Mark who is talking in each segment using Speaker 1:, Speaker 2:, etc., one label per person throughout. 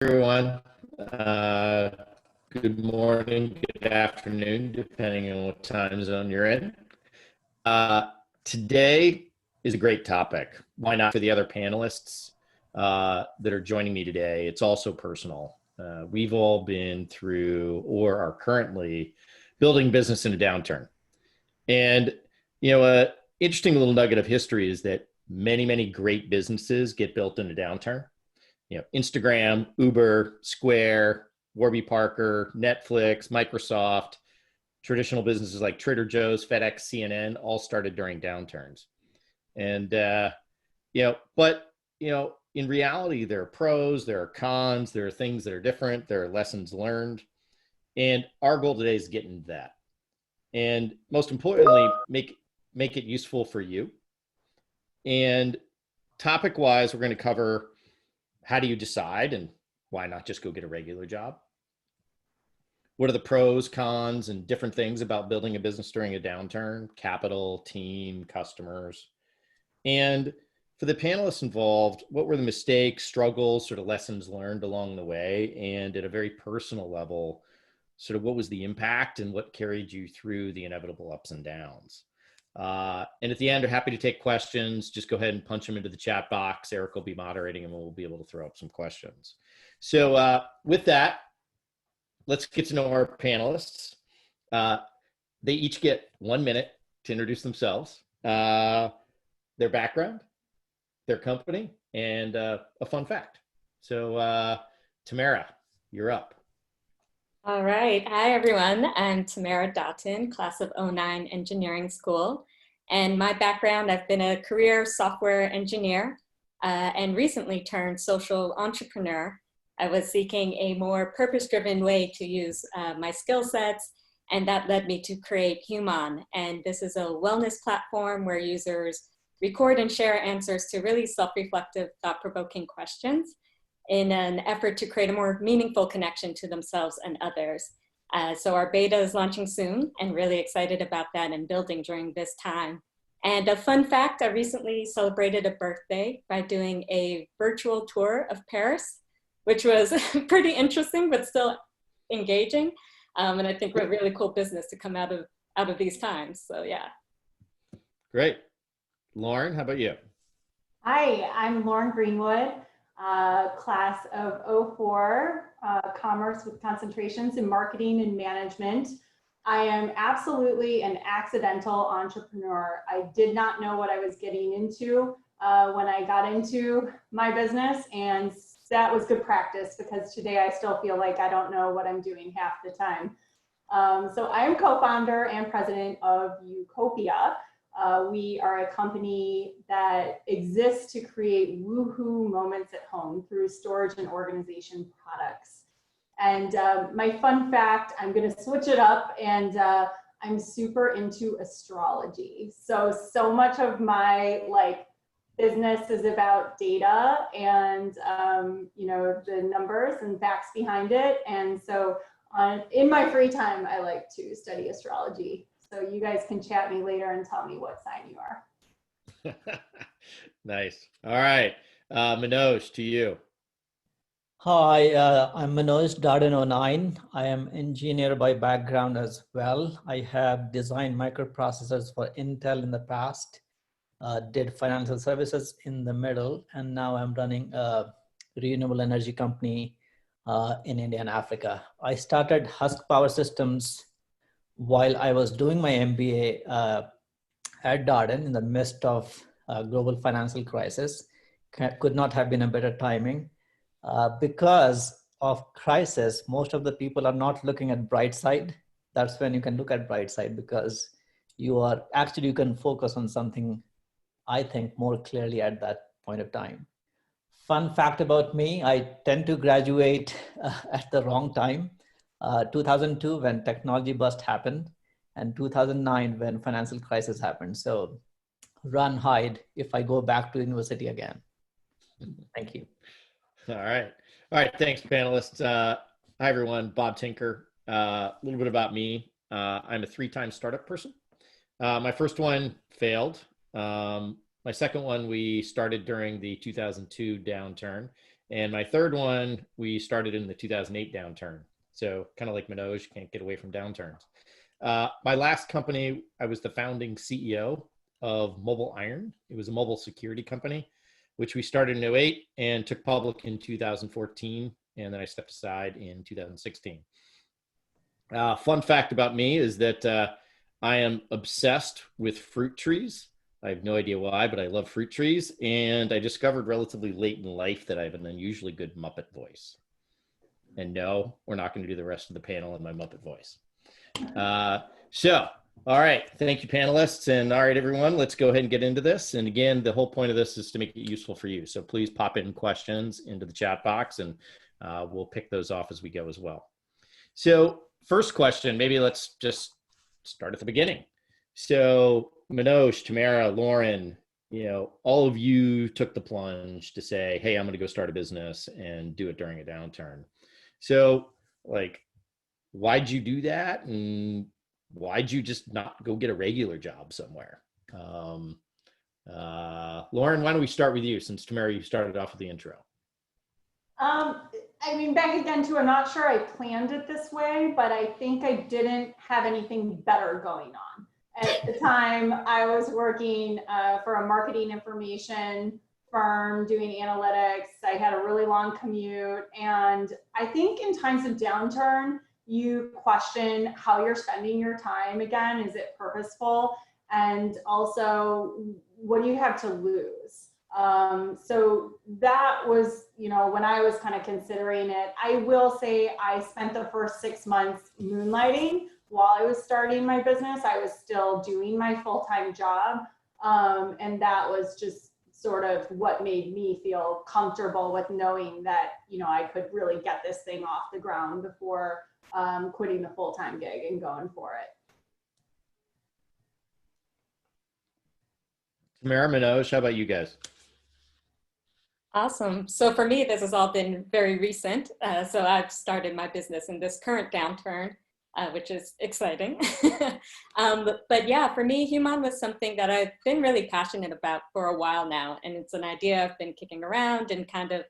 Speaker 1: Everyone. Uh, Good morning, good afternoon, depending on what time zone you're in. Uh, Today is a great topic. Why not for the other panelists that are joining me today? It's also personal. We've all been through or are currently building business in a downturn. And, interesting little nugget of history is that many great businesses get built in a downturn. Instagram, Uber, Square, Warby Parker, Netflix, Microsoft, traditional businesses like Trader Joe's, FedEx, CNN, all started during downturns. And, in reality, there are pros, there are cons, there are things that are different, there are lessons learned. And our goal today is to get into that. And most importantly, make it useful for you. And topic wise, we're going to cover how do you decide and why not just go get a regular job? What are the pros, cons, and different things about building a business during a downturn? Capital, team, customers. And for the panelists involved, what were the mistakes, struggles, sort of lessons learned along the way? And at a very personal level, sort of what was the impact and what carried you through the inevitable ups and downs? And at the end, we're happy to take questions. Just go ahead and punch them into the chat box. Eric will be moderating and we'll be able to throw up some questions. So with that, let's get to know our panelists. They each get 1 minute to introduce themselves, their background, their company, and a fun fact. So Tamara, you're up.
Speaker 2: All right. Hi, everyone. I'm Tamara Doughton, class of '09 engineering school. And my background, I've been a career software engineer and recently turned social entrepreneur. I was seeking a more purpose-driven way to use my skill sets, and that led me to create Human. And this is a wellness platform where users record and share answers to really self-reflective, thought-provoking questions in an effort to create a more meaningful connection to themselves and others. So our beta is launching soon and really excited about that and building during this time. And a fun fact, I recently celebrated a birthday by doing a virtual tour of Paris, which was pretty interesting, but still engaging. And I think we're a really cool business to come out of these times. So yeah.
Speaker 1: Great. Lauren, how about you?
Speaker 3: Hi, I'm Lauren Greenwood, class of '04, commerce with concentrations in marketing and management. I am absolutely an accidental entrepreneur. I did not know what I was getting into when I got into my business, and that was good practice because today I still feel like I don't know what I'm doing half the time. So I am co-founder and president of Ucopia. We are a company that exists to create woohoo moments at home through storage and organization products. And my fun fact, I'm going to switch it up, and I'm super into astrology. So much of my business is about data and the numbers and facts behind it. And so in my free time, I like to study astrology. So you guys can chat me later and tell me what sign you are.
Speaker 1: Nice. All right. Manoj, to you.
Speaker 4: Hi, I'm Manoj Darden 09. I am engineer by background as well. I have designed microprocessors for Intel in the past, did financial services in the middle, and now I'm running a renewable energy company in India and Africa. I started Husk Power Systems while I was doing my MBA at Darden in the midst of global financial crisis. Could not have been a better timing. Because of crisis, most of the people are not looking at bright side. That's when you can look at bright side, because you can focus on something, I think, more clearly at that point of time. Fun fact about me, I tend to graduate at the wrong time. 2002 when technology bust happened, and 2009 when financial crisis happened. So run, hide if I go back to university again. Thank you.
Speaker 1: All right. Thanks, panelists. Hi, everyone. Bob Tinker. A little bit about me. I'm a 3-time startup person. My first one failed. My second one we started during the 2002 downturn, And my third one, we started in the 2008 downturn. So kind of like Manoj, can't get away from downturns. My last company, I was the founding CEO of Mobile Iron. It was a mobile security company, which we started in 08 and took public in 2014. And then I stepped aside in 2016. Fun fact about me is that I am obsessed with fruit trees. I have no idea why, but I love fruit trees. And I discovered relatively late in life that I have an unusually good Muppet voice. And no, we're not going to do the rest of the panel in my Muppet voice. All right. Thank you, panelists. And all right, everyone, let's go ahead and get into this. And again, the whole point of this is to make it useful for you. So please pop in questions into the chat box and we'll pick those off as we go as well. So first question, maybe let's just start at the beginning. So Manoj, Tamara, Lauren, all of you took the plunge to say, hey, I'm going to go start a business and do it during a downturn. So why'd you do that? And why'd you just not go get a regular job somewhere? Lauren, why don't we start with you, since Tamara, you started off with the intro.
Speaker 3: I mean, back again too, I'm not sure I planned it this way, but I think I didn't have anything better going on. At the time, I was working for a marketing information firm doing analytics. I had a really long commute. And I think in times of downturn, you question how you're spending your time again. Is it purposeful? And also, what do you have to lose? So that was, when I was kind of considering it. I will say I spent the first 6 months moonlighting. While I was starting my business, I was still doing my full-time job. And that was just sort of what made me feel comfortable with knowing that, I could really get this thing off the ground before quitting the full-time gig and going for it.
Speaker 1: Tamara, Manoj, how about you guys?
Speaker 2: Awesome. So for me, this has all been very recent. So I've started my business in this current downturn, which is exciting. But yeah, for me, Human was something that I've been really passionate about for a while now. And it's an idea I've been kicking around and kind of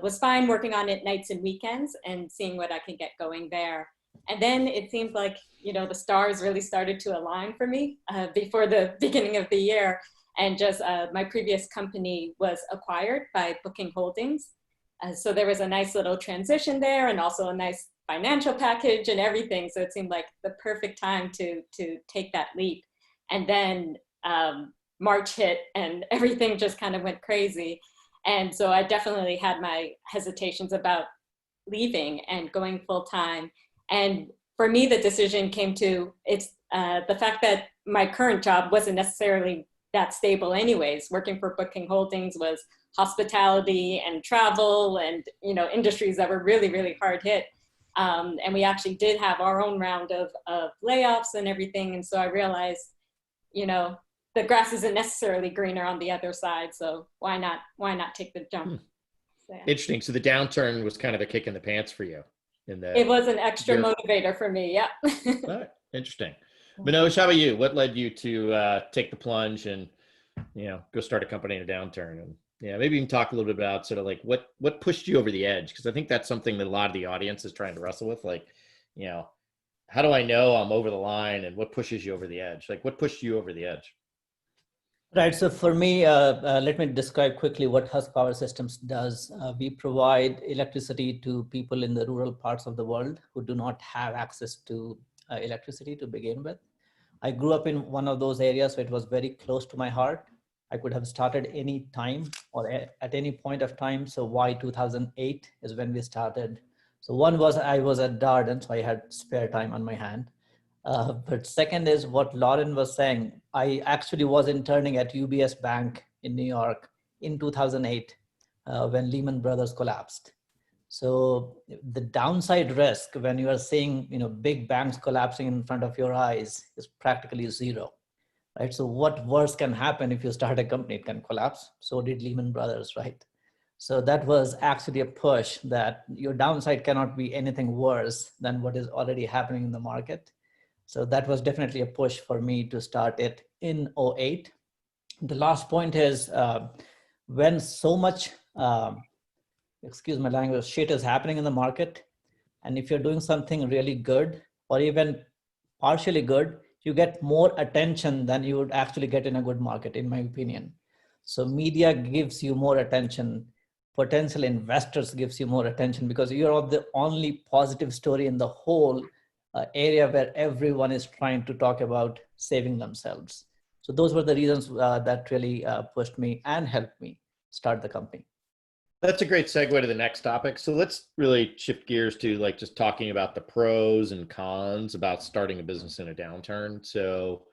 Speaker 2: was fine working on it nights and weekends and seeing what I could get going there. And then it seems like, the stars really started to align for me before the beginning of the year. And just my previous company was acquired by Booking Holdings. So there was a nice little transition there and also a nice financial package and everything. So it seemed like the perfect time to take that leap. And then March hit and everything just kind of went crazy. And so I definitely had my hesitations about leaving and going full time. And for me, the decision came to the fact that my current job wasn't necessarily that stable anyways. Working for Booking Holdings was hospitality and travel and, industries that were really, really hard hit. And we actually did have our own round of layoffs and everything. And so I realized, the grass isn't necessarily greener on the other side. So why not take the jump? So, yeah.
Speaker 1: Interesting. So the downturn was kind of a kick in the pants for you.
Speaker 2: It was an extra motivator for me. Yeah.
Speaker 1: All right. Interesting. Manoj, how about you? What led you to take the plunge and, go start a company in a downturn? And maybe you can talk a little bit about sort of like what pushed you over the edge? Because I think that's something that a lot of the audience is trying to wrestle with. Like, how do I know I'm over the line, and what pushes you over the edge? Like, what pushed you over the edge?
Speaker 4: Right. So for me, let me describe quickly what Husk Power Systems does. We provide electricity to people in the rural parts of the world who do not have access to electricity to begin with. I grew up in one of those areas, so it was very close to my heart. I could have started any time or at any point of time. So why 2008 is when we started. So one was I was at Darden, so I had spare time on my hand. But second is what Lauren was saying. I actually was interning at UBS Bank in New York in 2008 when Lehman Brothers collapsed. So the downside risk when you are seeing big banks collapsing in front of your eyes is practically zero, right? So what worse can happen if you start a company? It can collapse. So did Lehman Brothers, right? So that was actually a push that your downside cannot be anything worse than what is already happening in the market. So that was definitely a push for me to start it in 2008. The last point is when so much excuse my language, shit is happening in the market. And if you're doing something really good or even partially good, you get more attention than you would actually get in a good market, in my opinion. So media gives you more attention. Potential investors gives you more attention because you're the only positive story in the whole area where everyone is trying to talk about saving themselves. So those were the reasons that really pushed me and helped me start the company.
Speaker 1: That's a great segue to the next topic. So let's really shift gears to like just talking about the pros and cons about starting a business in a downturn. So,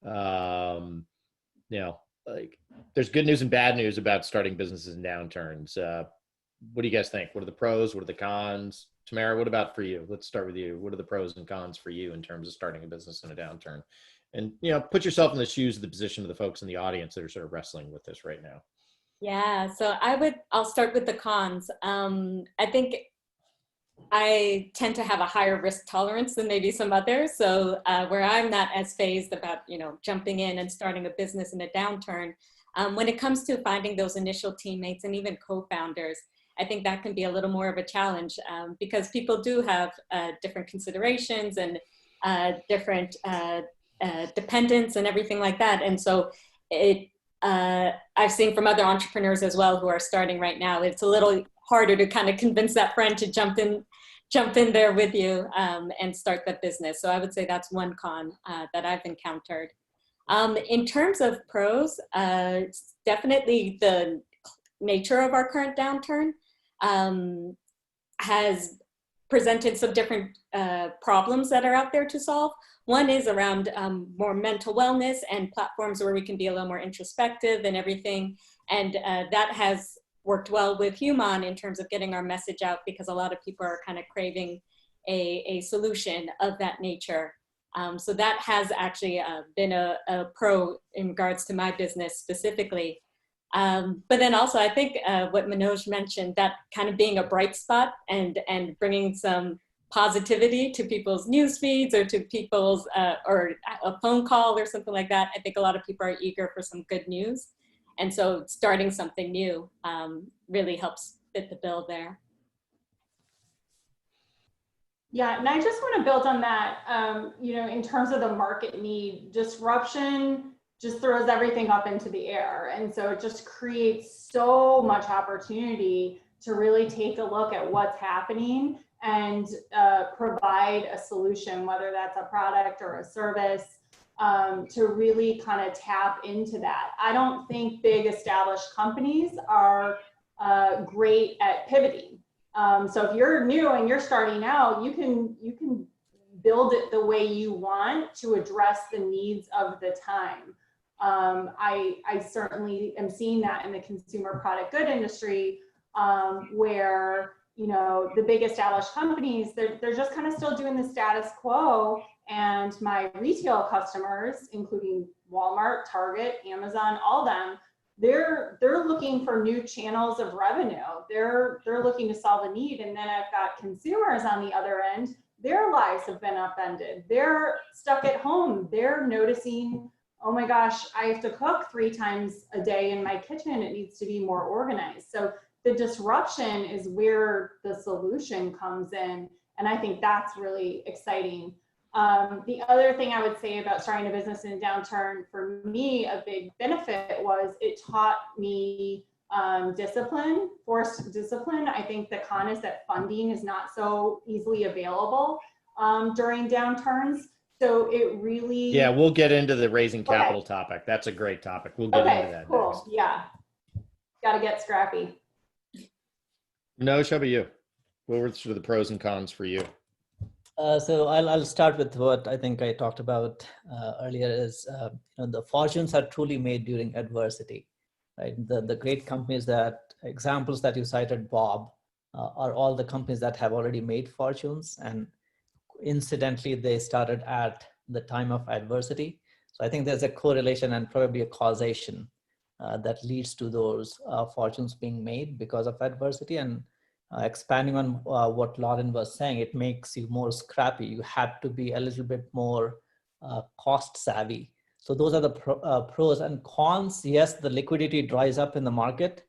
Speaker 1: you know, like there's good news and bad news about starting businesses in downturns. What do you guys think? What are the pros? What are the cons? Tamara, what about for you? Let's start with you. What are the pros and cons for you in terms of starting a business in a downturn? And, you know, put yourself in the shoes of the position of the folks in the audience that are sort of wrestling with this right now.
Speaker 2: Yeah, so I'll start with the cons. I think I tend to have a higher risk tolerance than maybe some others. So where I'm not as phased about, you know, jumping in and starting a business in a downturn, when it comes to finding those initial teammates and even co-founders, I think that can be a little more of a challenge because people do have different considerations and different dependents and everything like that. And so I've seen from other entrepreneurs as well who are starting right now, it's a little harder to kind of convince that friend to jump in there with you and start that business. So I would say that's one con that I've encountered. In terms of pros, definitely the nature of our current downturn has presented some different problems that are out there to solve. One is around more mental wellness and platforms where we can be a little more introspective and everything. And that has worked well with Human in terms of getting our message out because a lot of people are kind of craving a solution of that nature. So that has actually been a pro in regards to my business specifically. But then also I think what Manoj mentioned, that kind of being a bright spot and bringing some positivity to people's news feeds or to people's or a phone call or something like that. I think a lot of people are eager for some good news. And so starting something new really helps fit the bill there.
Speaker 3: Yeah, and I just want to build on that, you know, in terms of the market need, disruption just throws everything up into the air. And so it just creates so much opportunity to really take a look at what's happening and provide a solution, whether that's a product or a service, to really kind of tap into that. I don't think big established companies are great at pivoting. So if you're new and you're starting out, you can build it the way you want to address the needs of the time. I certainly am seeing that in the consumer product good industry, where, you know, the big established companies, they're just kind of still doing the status quo, and my retail customers, including Walmart, Target, Amazon, all them, they're looking for new channels of revenue. They're looking to solve a need. And then I've got consumers on the other end, their lives have been upended. They're stuck at home. They're noticing, oh my gosh, I have to cook 3 times a day in my kitchen. It needs to be more organized. So the disruption is where the solution comes in. And I think that's really exciting. The other thing I would say about starting a business in a downturn, for me, a big benefit was it taught me discipline, forced discipline. I think the con is that funding is not so easily available during downturns. So it really...
Speaker 1: Yeah, we'll get into the raising capital topic. That's a great topic. We'll get into that
Speaker 3: cool.
Speaker 1: next.
Speaker 3: Yeah, got to get scrappy.
Speaker 1: No, how about you? What were sort of the pros and cons for you?
Speaker 4: So I'll start with what I think I talked about earlier is, you know, the fortunes are truly made during adversity, right? The great companies examples that you cited, Bob, are all the companies that have already made fortunes, and incidentally, they started at the time of adversity. So I think there's a correlation and probably a causation that leads to those fortunes being made because of adversity. And expanding on what Lauren was saying, it makes you more scrappy. You have to be a little bit more cost savvy. So those are the pros and cons. Yes, the liquidity dries up in the market.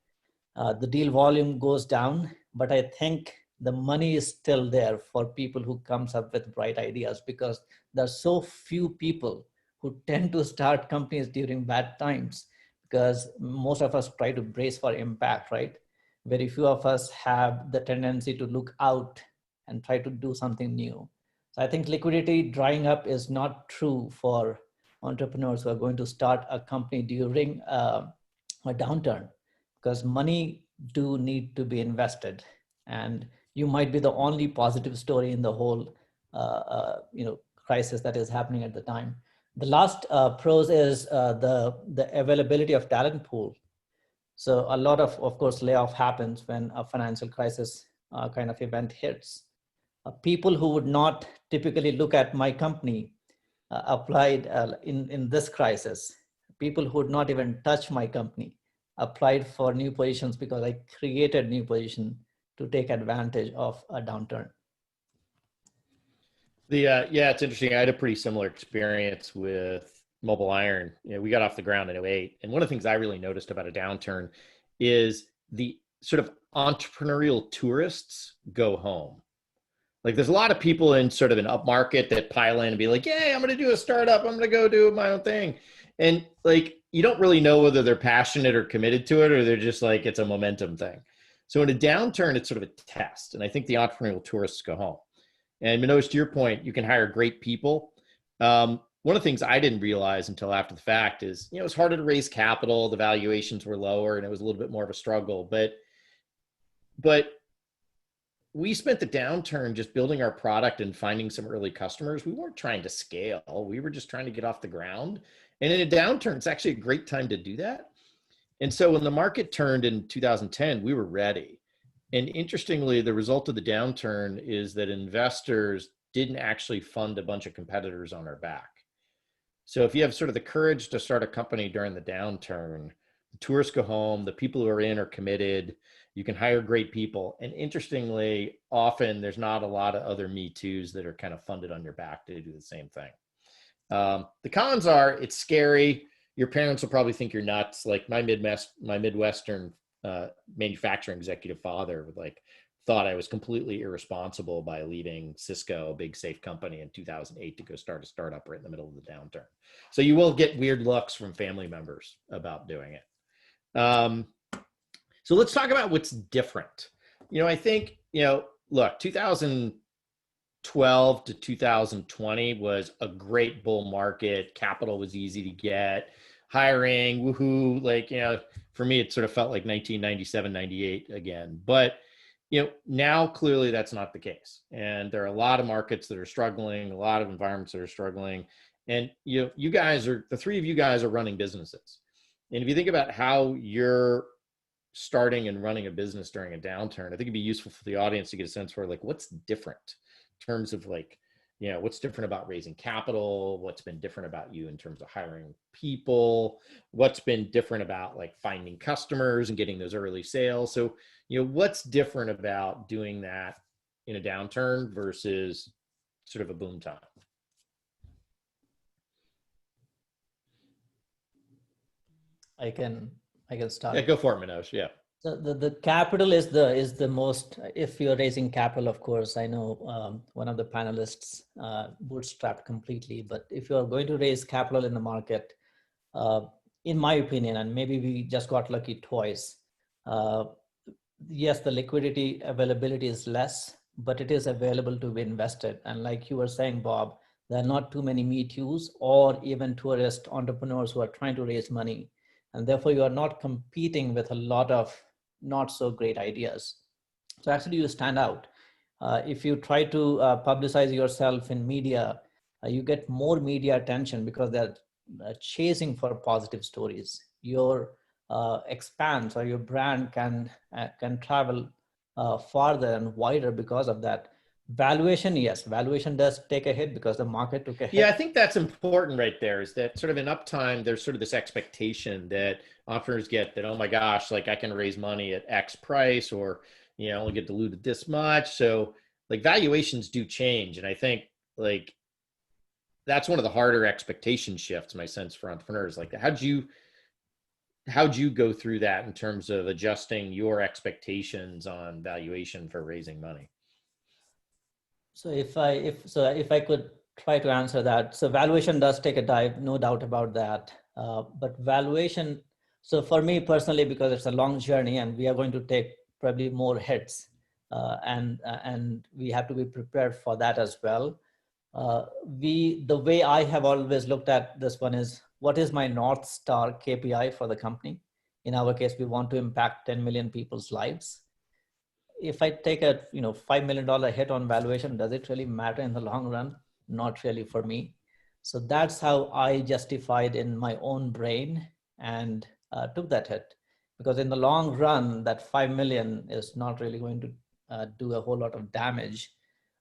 Speaker 4: The deal volume goes down, but I think the money is still there for people who comes up with bright ideas, because there's so few people who tend to start companies during bad times, because most of us try to brace for impact, right? Very few of us have the tendency to look out and try to do something new. So I think liquidity drying up is not true for entrepreneurs who are going to start a company during a downturn, because money do need to be invested, and you might be the only positive story in the whole crisis that is happening at the time. The last pros is the availability of talent pool. So a lot of course, layoff happens when a financial crisis kind of event hits. People who would not typically look at my company applied in this crisis. People who would not even touch my company applied for new positions because I created new position to take advantage of a downturn.
Speaker 1: Yeah, it's interesting. I had a pretty similar experience with Mobile Iron. We got off the ground in '08. And one of the things I really noticed about a downturn is the sort of entrepreneurial tourists go home. Like there's a lot of people in sort of an upmarket that pile in and be like, yeah, I'm going to do a startup. I'm going to go do my own thing. And like, you don't really know whether they're passionate or committed to it, or they're just like, it's a momentum thing. So in a downturn, it's sort of a test. And I think the entrepreneurial tourists go home. And Manoj, to your point, you can hire great people. One of the things I didn't realize until after the fact is, it was harder to raise capital. The valuations were lower and it was a little bit more of a struggle, but we spent the downturn just building our product and finding some early customers. We weren't trying to scale. We were just trying to get off the ground. And in a downturn, it's actually a great time to do that. And so when the market turned in 2010, we were ready. And interestingly, the result of the downturn is that investors didn't actually fund a bunch of competitors on our back. So if you have sort of the courage to start a company during the downturn, the tourists go home, the people who are in are committed, you can hire great people. And interestingly, often there's not a lot of other Me Too's that are kind of funded on your back to do the same thing. The cons are, it's scary. Your parents will probably think you're nuts. Like my Midwestern manufacturing executive father thought I was completely irresponsible by leaving Cisco, a big safe company, in 2008 to go start a startup right in the middle of the downturn. So you will get weird looks from family members about doing it. So let's talk about what's different. I think, look, 2012 to 2020 was a great bull market. Capital was easy to get. Hiring, woohoo. For me, it sort of felt like 1997, 98 again. But, now clearly that's not the case. And there are a lot of markets that are struggling, a lot of environments that are struggling. And, the three of you guys are running businesses. And if you think about how you're starting and running a business during a downturn, I think it'd be useful for the audience to get a sense for what's different in terms of what's different about raising capital, what's been different about you in terms of hiring people, what's been different about finding customers and getting those early sales. So, what's different about doing that in a downturn versus sort of a boom time?
Speaker 4: I can start.
Speaker 1: Yeah, go for it, Manoj. Yeah.
Speaker 4: So the capital is the most, if you're raising capital, of course, I know one of the panelists bootstrapped completely, but if you're going to raise capital in the market, in my opinion, and maybe we just got lucky twice, yes, the liquidity availability is less, but it is available to be invested. And like you were saying, Bob, there are not too many Me Too's or even tourist entrepreneurs who are trying to raise money. And therefore you are not competing with a lot of not so great ideas. So actually you stand out. If you try to publicize yourself in media, you get more media attention because they're chasing for positive stories. Your expanse or your brand can travel farther and wider because of that. Valuation, yes, valuation does take a hit because the market took a hit.
Speaker 1: Yeah, I think that's important right there, is that sort of in uptime, there's sort of this expectation that entrepreneurs get that, oh my gosh, I can raise money at X price, or, I only get diluted this much. So valuations do change. And I think that's one of the harder expectation shifts, my sense, for entrepreneurs. How how'd you go through that in terms of adjusting your expectations on valuation for raising money?
Speaker 4: So if I could try to answer that. So valuation does take a dive, no doubt about that. But valuation, so for me personally, because it's a long journey and we are going to take probably more hits, and we have to be prepared for that as well. The way I have always looked at this one is, what is my North Star KPI for the company? In our case, we want to impact 10 million people's lives. If I take a $5 million hit on valuation, does it really matter in the long run? Not really for me. So that's how I justified in my own brain and took that hit. Because in the long run, that 5 million is not really going to do a whole lot of damage,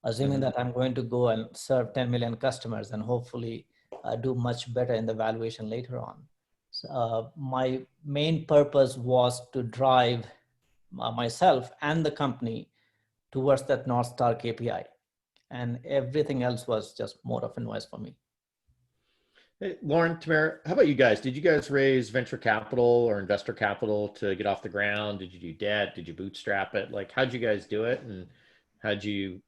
Speaker 4: assuming that I'm going to go and serve 10 million customers and hopefully do much better in the valuation later on. So, my main purpose was to drive myself and the company towards that North Star KPI. And everything else was just more of a noise for me.
Speaker 1: Hey, Lauren, Tamara, how about you guys? Did you guys raise venture capital or investor capital to get off the ground? Did you do debt? Did you bootstrap it? Like, how'd you guys do it? And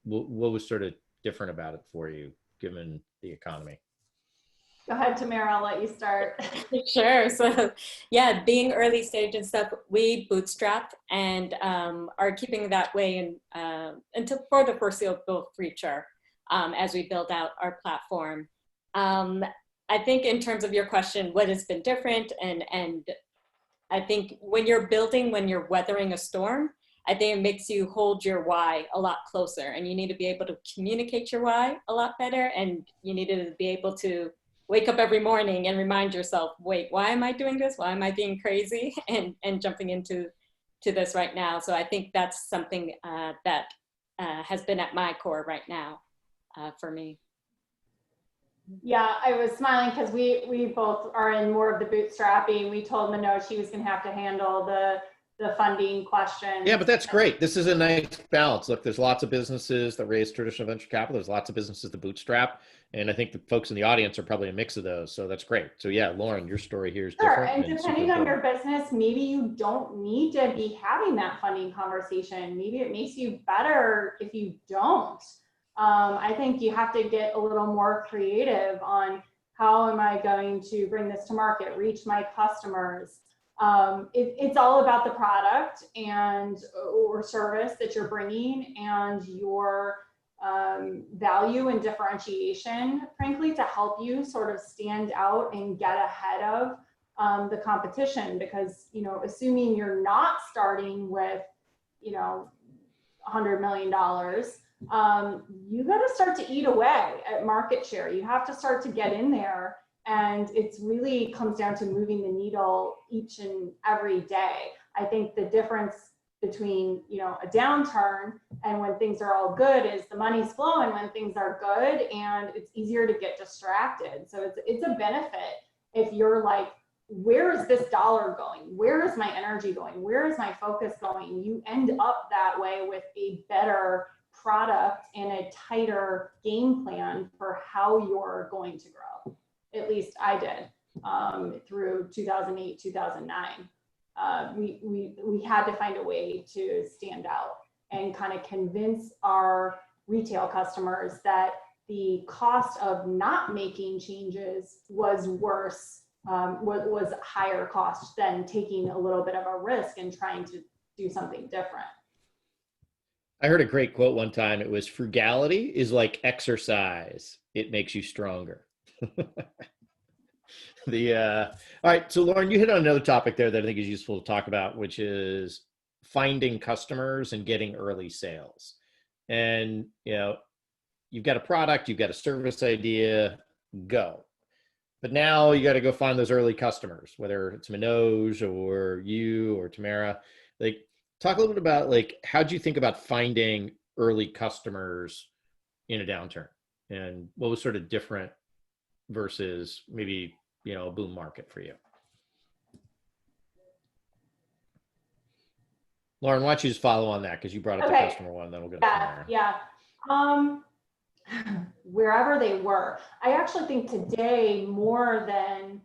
Speaker 1: what was sort of different about it for you, given the economy?
Speaker 3: Go ahead, Tamara, I'll let you start.
Speaker 2: Sure. So yeah, being early stage and stuff, we bootstrap and are keeping that way until for the foreseeable future as we build out our platform. I think in terms of your question, what has been different, and I think when you're weathering a storm, I think it makes you hold your why a lot closer, and you need to be able to communicate your why a lot better, and you need to be able to wake up every morning and remind yourself, wait, why am I doing this? Why am I being crazy and jumping into this right now? So I think that's something that has been at my core right now for me.
Speaker 3: Yeah, I was smiling because we both are in more of the bootstrapping. We told Manoj she was going to have to handle the funding question.
Speaker 1: Yeah, but that's great. This is a nice balance. Look, there's lots of businesses that raise traditional venture capital. There's lots of businesses that bootstrap. And I think the folks in the audience are probably a mix of those. So that's great. So yeah, Lauren, your story here is different.
Speaker 3: And depending on your business, maybe you don't need to be having that funding conversation. Maybe it makes you better if you don't. I think you have to get a little more creative on how am I going to bring this to market, reach my customers. It's all about the product or service that you're bringing and your value and differentiation, frankly, to help you sort of stand out and get ahead of the competition. Because, assuming you're not starting with, $100 million, you got to start to eat away at market share. You have to start to get in there, and it's really comes down to moving the needle each and every day. I think the difference between a downturn and when things are all good is the money's flowing when things are good, and it's easier to get distracted. So it's a benefit if you're like, where is this dollar going? Where is my energy going? Where is my focus going? You end up that way with a better product and a tighter game plan for how you're going to grow. At least I did through 2008, 2009. We had to find a way to stand out and kind of convince our retail customers that the cost of not making changes was worse, was higher cost than taking a little bit of a risk and trying to do something different.
Speaker 1: I heard a great quote one time. It was, frugality is like exercise. It makes you stronger. All right. So Lauren, you hit on another topic there that I think is useful to talk about, which is finding customers and getting early sales. And, you've got a product, you've got a service idea, go. But now you got to go find those early customers, whether it's Manoj or you or Tamara. Like, talk a little bit about how'd you think about finding early customers in a downturn, and what was sort of different versus maybe, a boom market for you? Lauren, why don't you just follow on that, because you brought up the customer one, then we'll go to Tamara.
Speaker 3: Yeah. Wherever they were. I actually think today, more than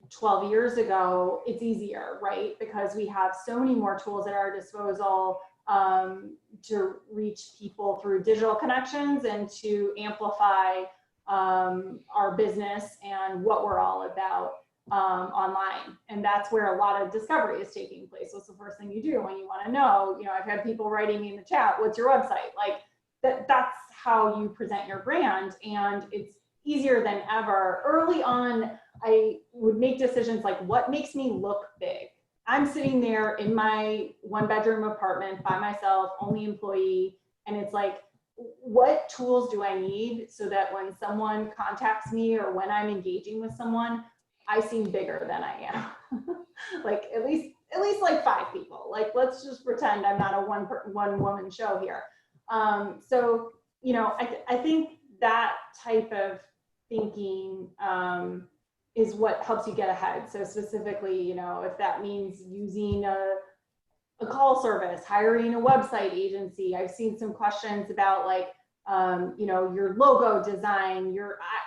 Speaker 3: 12 years ago, it's easier, right? Because we have so many more tools at our disposal to reach people through digital connections and to amplify our business and what we're all about online. And that's where a lot of discovery is taking place. What's the first thing you do when you want to know? You know, I've had people writing me in the chat, what's your website? Like that's how you present your brand. And it's easier than ever. Early on, I would make decisions like, what makes me look big? I'm sitting there in my 1-bedroom apartment by myself, only employee. And it's like, what tools do I need so that when someone contacts me or when I'm engaging with someone, I seem bigger than I am. Like at least like 5 people. Like, let's just pretend I'm not a one woman show here. So, you know, I think that type of thinking is what helps you get ahead. So specifically, you know, if that means using a call service, hiring a website agency. I've seen some questions about like, you know, your logo design,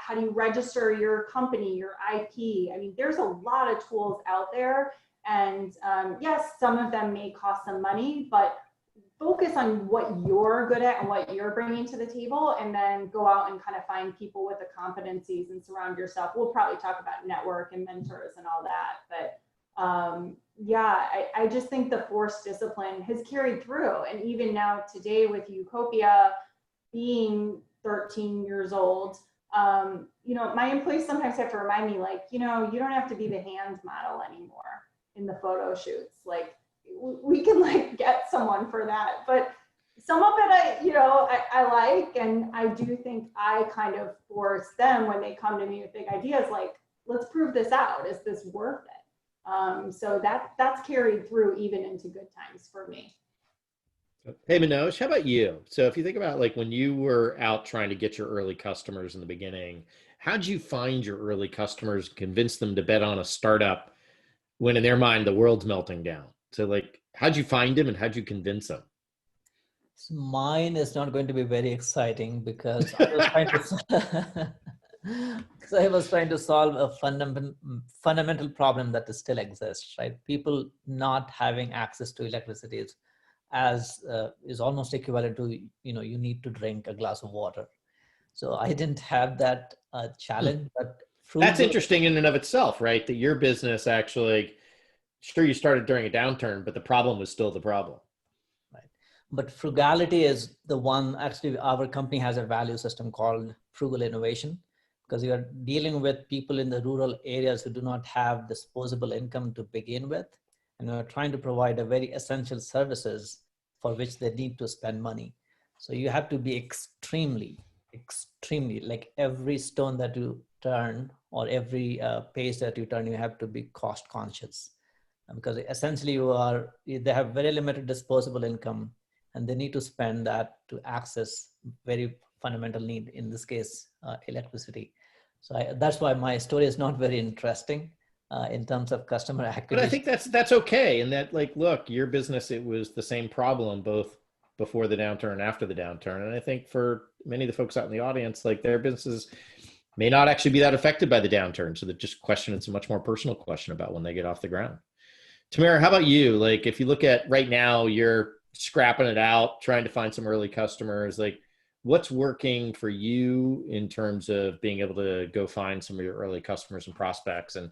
Speaker 3: how do you register your company, your IP? I mean, there's a lot of tools out there. And yes, some of them may cost some money, but focus on what you're good at and what you're bringing to the table, and then go out and kind of find people with the competencies and surround yourself. We'll probably talk about network and mentors and all that, but yeah, I just think the forced discipline has carried through. And even now today with Ucopia being 13 years old, you know, my employees sometimes have to remind me like, you know, you don't have to be the hand model anymore in the photo shoots. Like, we can like get someone for that, but some of it I like, and I do think I kind of force them when they come to me with big ideas, like, let's prove this out. Is this worth it? So that's carried through even into good times for me.
Speaker 1: Hey, Manoj, how about you? So if you think about like when you were out trying to get your early customers in the beginning, how'd you find your early customers, convince them to bet on a startup when in their mind the world's melting down? So like, how'd you find them and how'd you convince them?
Speaker 4: So mine is not going to be very exciting because I was trying to because I was trying to solve a fundamental problem that still exists, right? People not having access to electricity is almost equivalent to, you know, you need to drink a glass of water. So I didn't have that challenge, but
Speaker 1: That's interesting in and of itself, right? That your business actually, sure, you started during a downturn, but the problem was still the problem.
Speaker 4: Right. But frugality is the one. Actually, our company has a value system called frugal innovation, because you are dealing with people in the rural areas who do not have disposable income to begin with. And we're trying to provide a very essential services for which they need to spend money. So you have to be extremely, like every stone that you turn or every page that you turn, you have to be cost conscious. Because essentially they have very limited disposable income and they need to spend that to access very fundamental need, in this case, electricity. So that's why my story is not very interesting in terms of customer acquisition.
Speaker 1: But I think that's okay. And that, like, look, your business, it was the same problem both before the downturn and after the downturn. And I think for many of the folks out in the audience, like their businesses may not actually be that affected by the downturn. So the just question, it's a much more personal question about when they get off the ground. Tamara, how about you? Like, if you look at right now, you're scrapping it out, trying to find some early customers, like what's working for you in terms of being able to go find some of your early customers and prospects? And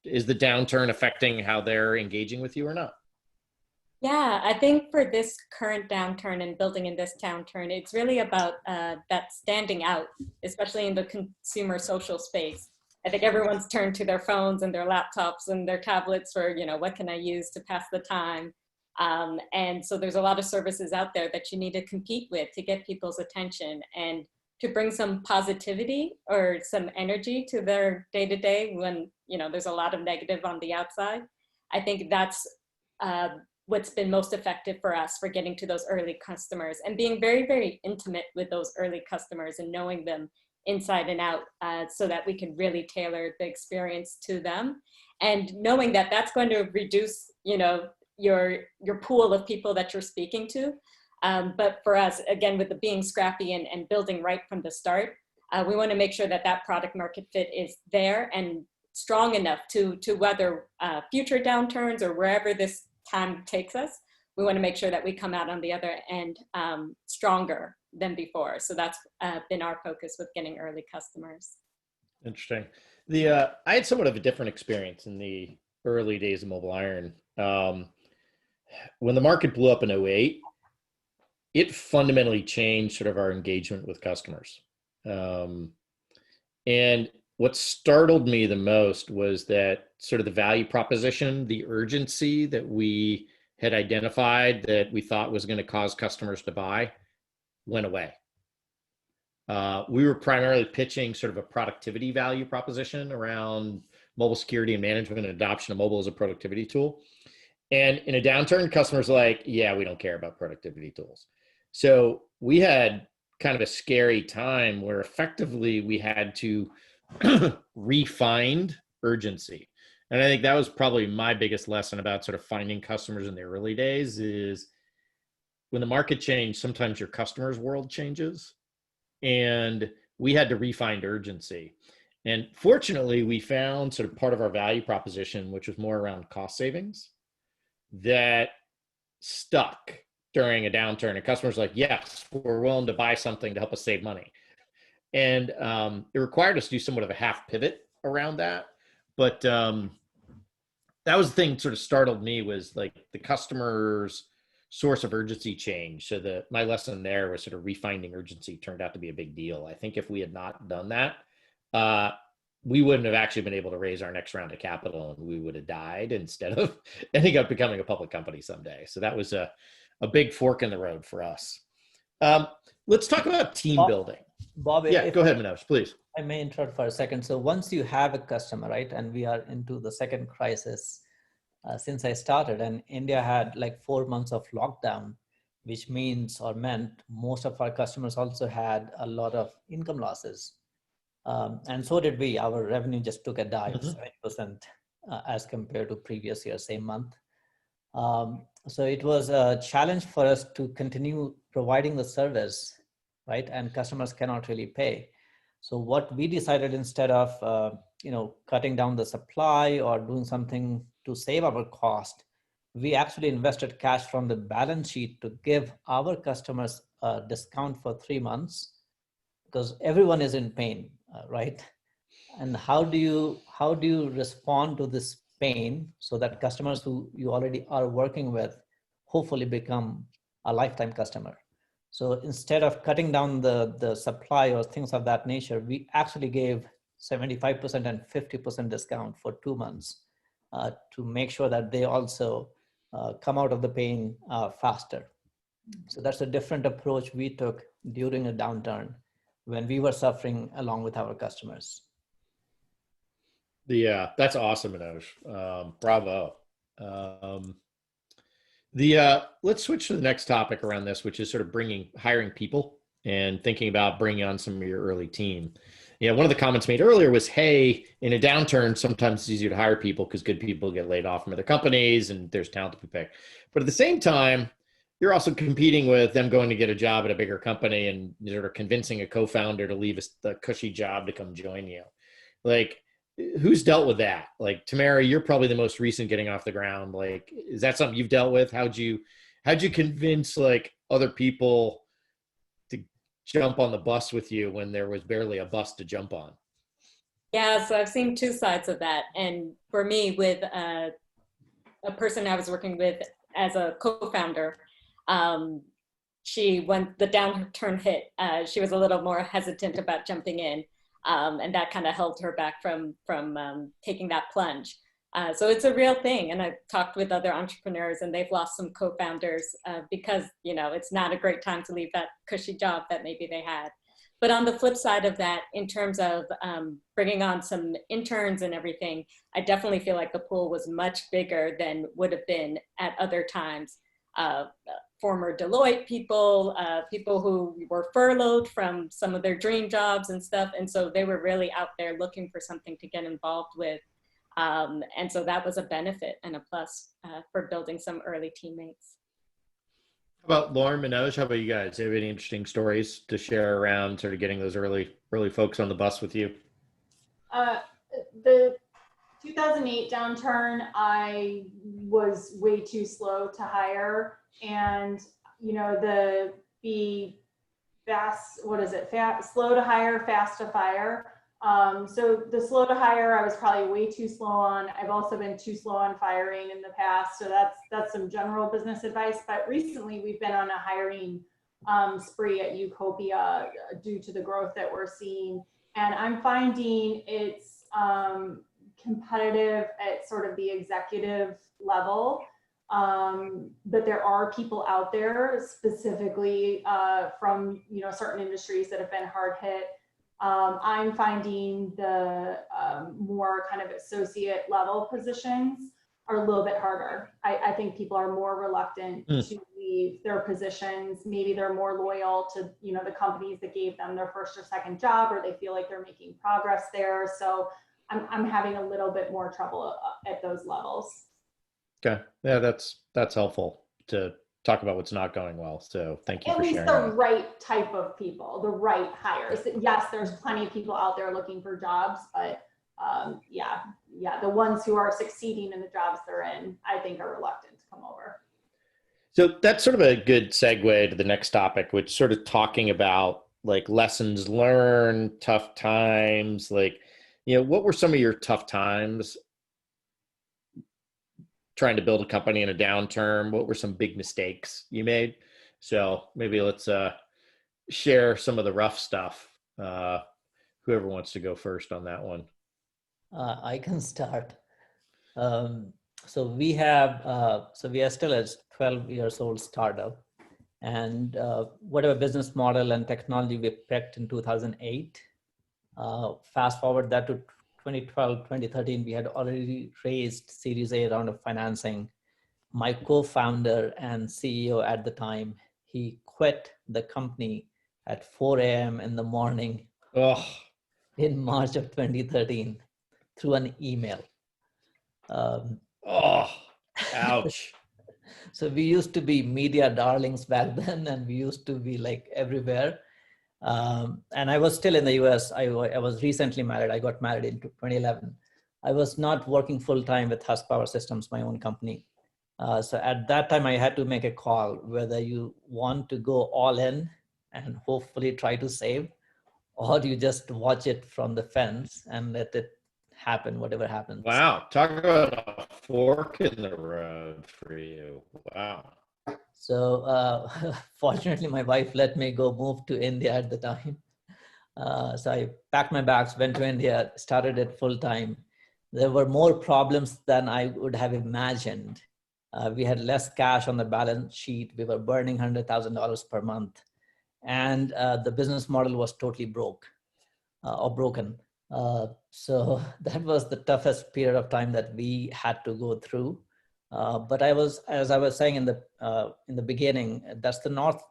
Speaker 1: is the downturn affecting how they're engaging with you or not?
Speaker 2: Yeah, I think for this current downturn and building in this downturn, it's really about that standing out, especially in the consumer social space. I think everyone's turned to their phones and their laptops and their tablets for, you know, what can I use to pass the time? And so there's a lot of services out there that you need to compete with to get people's attention and to bring some positivity or some energy to their day-to-day when, you know, there's a lot of negative on the outside. I think that's what's been most effective for us for getting to those early customers and being very, very intimate with those early customers and knowing them inside and out so that we can really tailor the experience to them, and knowing that that's going to reduce, you know, your pool of people that you're speaking to. But for us, again, with the being scrappy and building right from the start, we want to make sure that that product market fit is there and strong enough to weather future downturns or wherever this time takes us. We want to make sure that we come out on the other end stronger than before. So that's been our focus with getting early customers.
Speaker 1: Interesting. I had somewhat of a different experience in the early days of Mobile Iron. When the market blew up in '08, it fundamentally changed sort of our engagement with customers. And what startled me the most was that sort of the value proposition, the urgency that we had identified that we thought was going to cause customers to buy went away. We were primarily pitching sort of a productivity value proposition around mobile security and management and adoption of mobile as a productivity tool. And in a downturn, customers are like, yeah, we don't care about productivity tools. So we had kind of a scary time where effectively we had to refine urgency. And I think that was probably my biggest lesson about sort of finding customers in the early days is when the market changed, sometimes your customer's world changes. And we had to refine urgency. And fortunately, we found sort of part of our value proposition, which was more around cost savings, that stuck during a downturn. And customers were like, yes, we're willing to buy something to help us save money. And it required us to do somewhat of a half pivot around that. But that was the thing sort of startled me was like the customer's source of urgency change. So my lesson there was sort of refining urgency turned out to be a big deal. I think if we had not done that, we wouldn't have actually been able to raise our next round of capital and we would have died instead of ending up becoming a public company someday. So that was a big fork in the road for us. Let's talk about team building.
Speaker 4: Bob,
Speaker 1: yeah, go ahead, Manoj, please.
Speaker 4: I may interrupt for a second. So once you have a customer, right, and we are into the second crisis since I started, and India had like 4 months of lockdown, which meant most of our customers also had a lot of income losses. And so did we. Our revenue just took a dive, 70% as compared to previous year, same month. So it was a challenge for us to continue providing the service, right? And customers cannot really pay. So what we decided, instead of cutting down the supply or doing something to save our cost, we actually invested cash from the balance sheet to give our customers a discount for 3 months, because everyone is in pain, right? And how do you respond to this pain so that customers who you already are working with hopefully become a lifetime customer? So instead of cutting down the supply or things of that nature, we actually gave 75% and 50% discount for 2 months to make sure that they also come out of the pain faster. So that's a different approach we took during a downturn when we were suffering along with our customers.
Speaker 1: Yeah, that's awesome, Manoj. Bravo. Let's switch to the next topic around this, which is sort of hiring people and thinking about bringing on some of your early team. One of the comments made earlier was, hey, in a downturn, sometimes it's easier to hire people because good people get laid off from other companies and there's talent to be picked. But at the same time, you're also competing with them going to get a job at a bigger company and sort of convincing a co-founder to leave the cushy job to come join you. Like, who's dealt with that? Like, Tamara, you're probably the most recent getting off the ground. Like, is that something you've dealt with? How'd you convince like other people to jump on the bus with you when there was barely a bus to jump on?
Speaker 2: Yeah, so I've seen two sides of that. And for me, with a person I was working with as a co-founder, when the downturn hit, she was a little more hesitant about jumping in. And that kind of held her back from taking that plunge. So it's a real thing. And I've talked with other entrepreneurs and they've lost some co-founders because, it's not a great time to leave that cushy job that maybe they had. But on the flip side of that, in terms of bringing on some interns and everything, I definitely feel like the pool was much bigger than would have been at other times. Former Deloitte people, people who were furloughed from some of their dream jobs and stuff. And so they were really out there looking for something to get involved with. And so that was a benefit and a plus for building some early teammates.
Speaker 1: How about Lauren, Manoj? How about you guys? Do you have any interesting stories to share around sort of getting those early folks on the bus with you?
Speaker 3: 2008 downturn, I was way too slow to hire, and slow to hire, fast to fire. So the slow to hire, I was probably way too slow on. I've also been too slow on firing in the past. So that's some general business advice. But recently we've been on a hiring spree at Ucopia due to the growth that we're seeing. And I'm finding it's competitive at sort of the executive level. But there are people out there specifically from certain industries that have been hard hit. I'm finding the more kind of associate level positions are a little bit harder. I think people are more reluctant to leave their positions. Maybe they're more loyal to the companies that gave them their first or second job, or they feel like they're making progress there. So I'm having a little bit more trouble at those levels.
Speaker 1: Okay. Yeah, that's helpful to talk about what's not going well. So thank you
Speaker 3: At
Speaker 1: for
Speaker 3: least
Speaker 1: sharing
Speaker 3: the
Speaker 1: that.
Speaker 3: right type of people, the right hires. Yes, there's plenty of people out there looking for jobs, but yeah, the ones who are succeeding in the jobs they're in, I think are reluctant to come over.
Speaker 1: So that's sort of a good segue to the next topic, which sort of talking about like lessons learned, tough times, like, what were some of your tough times trying to build a company in a downturn? What were some big mistakes you made? So maybe let's share some of the rough stuff. Whoever wants to go first on that one.
Speaker 4: I can start. So we are still a 12 years old startup, and whatever business model and technology we picked in 2008, fast forward that to 2012, 2013, we had already raised Series A round of financing. My co-founder and CEO at the time, he quit the company at 4 a.m. in the morning in March of 2013 through an email.
Speaker 1: Ouch.
Speaker 4: So we used to be media darlings back then, and we used to be like everywhere. And I was still in the US. I was recently married. I got married in 2011. I was not working full time with Husk Power Systems, my own company. So at that time, I had to make a call whether you want to go all in and hopefully try to save, or do you just watch it from the fence and let it happen, whatever happens.
Speaker 1: Wow. Talk about a fork in the road for you. Wow.
Speaker 4: So fortunately, my wife let me go move to India at the time. So I packed my bags, went to India, started it full time. There were more problems than I would have imagined. We had less cash on the balance sheet. We were burning $100,000 per month. And the business model was totally broken. So that was the toughest period of time that we had to go through. But as I was saying in the beginning, that's the North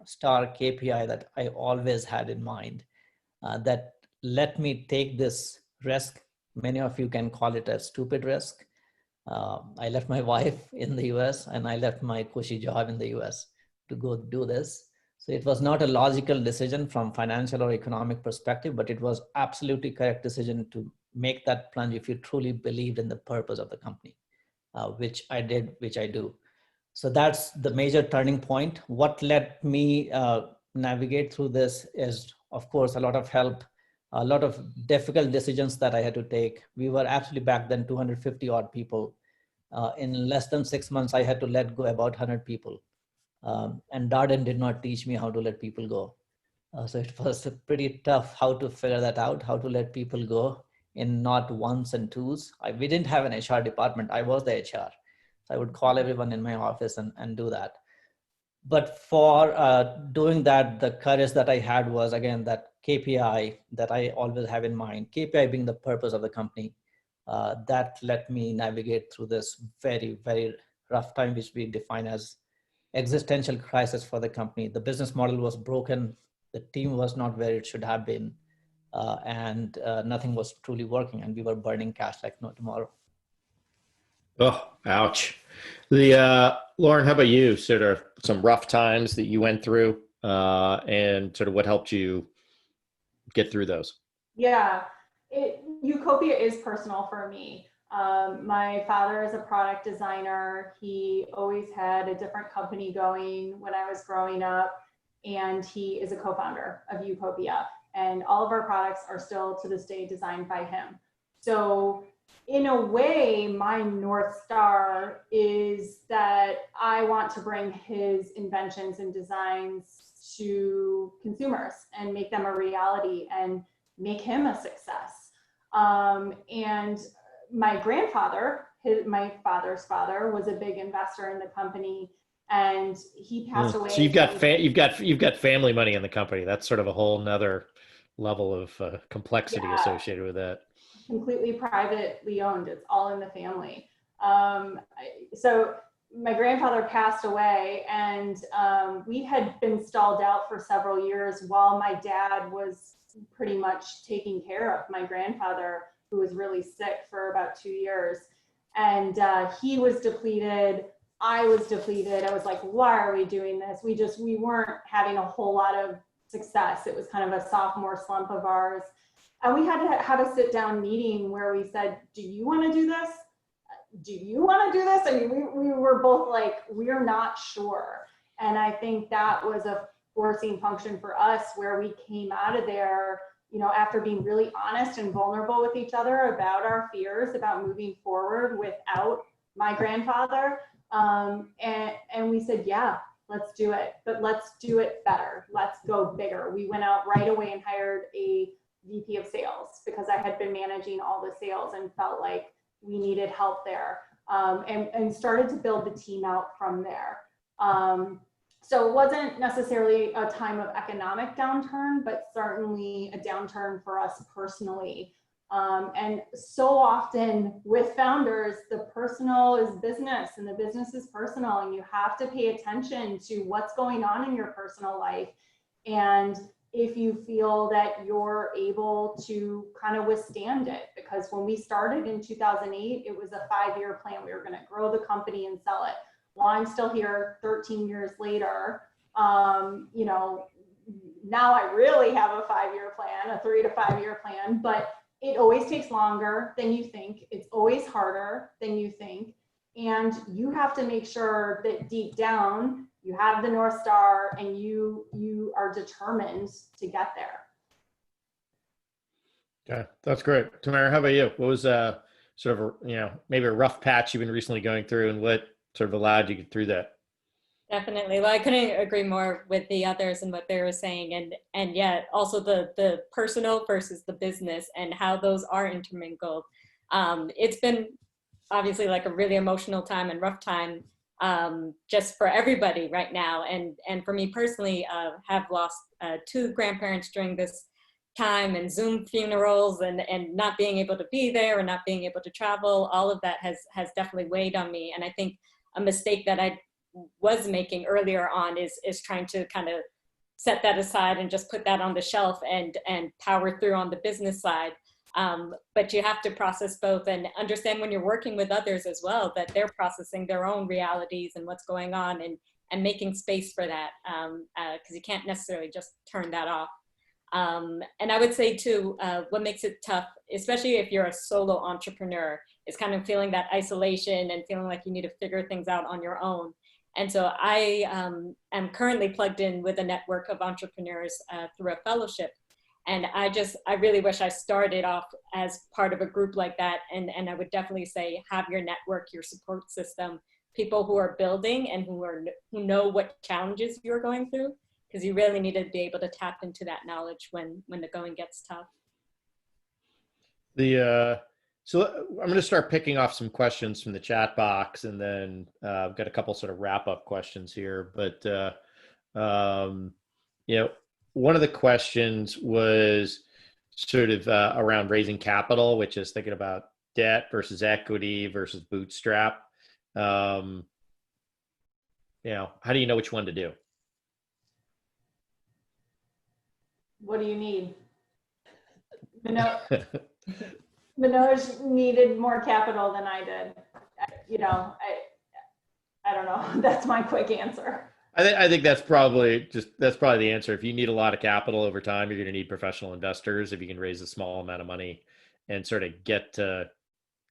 Speaker 4: Star KPI that I always had in mind. That let me take this risk. Many of you can call it a stupid risk. I left my wife in the US and I left my cushy job in the US to go do this. So it was not a logical decision from financial or economic perspective, but it was absolutely correct decision to make that plunge if you truly believed in the purpose of the company, which I did, which I do. So that's the major turning point. What let me navigate through this is, of course, a lot of help, a lot of difficult decisions that I had to take. We were actually back then 250 odd people. In less than 6 months, I had to let go about 100 people. And Darden did not teach me how to let people go. So it was pretty tough how to figure that out, how to let people go in not ones and twos. We didn't have an HR department. I was the HR. So I would call everyone in my office and do that. But for doing that, the courage that I had was, again, that KPI that I always have in mind, KPI being the purpose of the company, that let me navigate through this very, very rough time, which we define as existential crisis for the company. The business model was broken. The team was not where it should have been. And nothing was truly working, and we were burning cash like no tomorrow.
Speaker 1: Oh, ouch. Lauren, how about you? Sort of some rough times that you went through, and sort of what helped you get through those?
Speaker 3: Yeah, Ucopia is personal for me. My father is a product designer. He always had a different company going when I was growing up, and he is a co-founder of Utopia. And all of our products are still to this day designed by him. So in a way, my North Star is that I want to bring his inventions and designs to consumers and make them a reality and make him a success. And my grandfather, my father's father, was a big investor in the company, and he passed away.
Speaker 1: So you've got family money in the company. That's sort of a whole nother level of complexity associated with that.
Speaker 3: Completely privately owned. It's all in the family. So my grandfather passed away, and we had been stalled out for several years while my dad was pretty much taking care of my grandfather, who was really sick for about 2 years. And he was depleted. I was depleted. I was like, why are we doing this? We weren't having a whole lot of success. It was kind of a sophomore slump of ours. And we had to have a sit down meeting where we said, do you want to do this? Do you want to do this? I mean, we were both like, we're not sure. And I think that was a forcing function for us, where we came out of there, you know, after being really honest and vulnerable with each other about our fears about moving forward without my grandfather. And we said, yeah, let's do it, but let's do it better. Let's go bigger. We went out right away and hired a VP of sales, because I had been managing all the sales and felt like we needed help there, and started to build the team out from there. So it wasn't necessarily a time of economic downturn, but certainly a downturn for us personally. And so often with founders, the personal is business and the business is personal, and you have to pay attention to what's going on in your personal life. And if you feel that you're able to kind of withstand it, because when we started in 2008, it was a 5-year plan. We were going to grow the company and sell it. Well, I'm still here 13 years later. You know, now I really have a 5-year plan, a 3 to 5 year plan, but it always takes longer than you think. It's always harder than you think. And you have to make sure that deep down, you have the North Star and you are determined to get there.
Speaker 1: Okay, that's great. Tamara, how about you? What was sort of maybe a rough patch you've been recently going through, and what sort of allowed you to get through that?
Speaker 2: Definitely. Well, I couldn't agree more with the others and what they were saying. And yet also the personal versus the business and how those are intermingled. It's been obviously like a really emotional time and rough time, just for everybody right now. And for me personally, have lost 2 grandparents during this time, and Zoom funerals, and not being able to be there and not being able to travel. All of that has definitely weighed on me. And I think a mistake that I was making earlier on is trying to kind of set that aside and just put that on the shelf and power through on the business side. But you have to process both and understand when you're working with others as well, that they're processing their own realities and what's going on, and making space for that, because you can't necessarily just turn that off. And I would say too, what makes it tough, especially if you're a solo entrepreneur, is kind of feeling that isolation and feeling like you need to figure things out on your own. And so I am currently plugged in with a network of entrepreneurs through a fellowship. And I really wish I started off as part of a group like that. And I would definitely say, have your network, your support system, people who are building and who know what challenges you're going through, because you really need to be able to tap into that knowledge when the going gets tough.
Speaker 1: So I'm going to start picking off some questions from the chat box, and then I've got a couple sort of wrap up questions here. But one of the questions was sort of around raising capital, which is thinking about debt versus equity versus bootstrap. How do you know which one to do?
Speaker 3: What do you need? Manoj needed more capital than I did. I don't know. That's my quick answer.
Speaker 1: I think that's probably the answer. If you need a lot of capital over time, you're going to need professional investors. If you can raise a small amount of money and sort of get to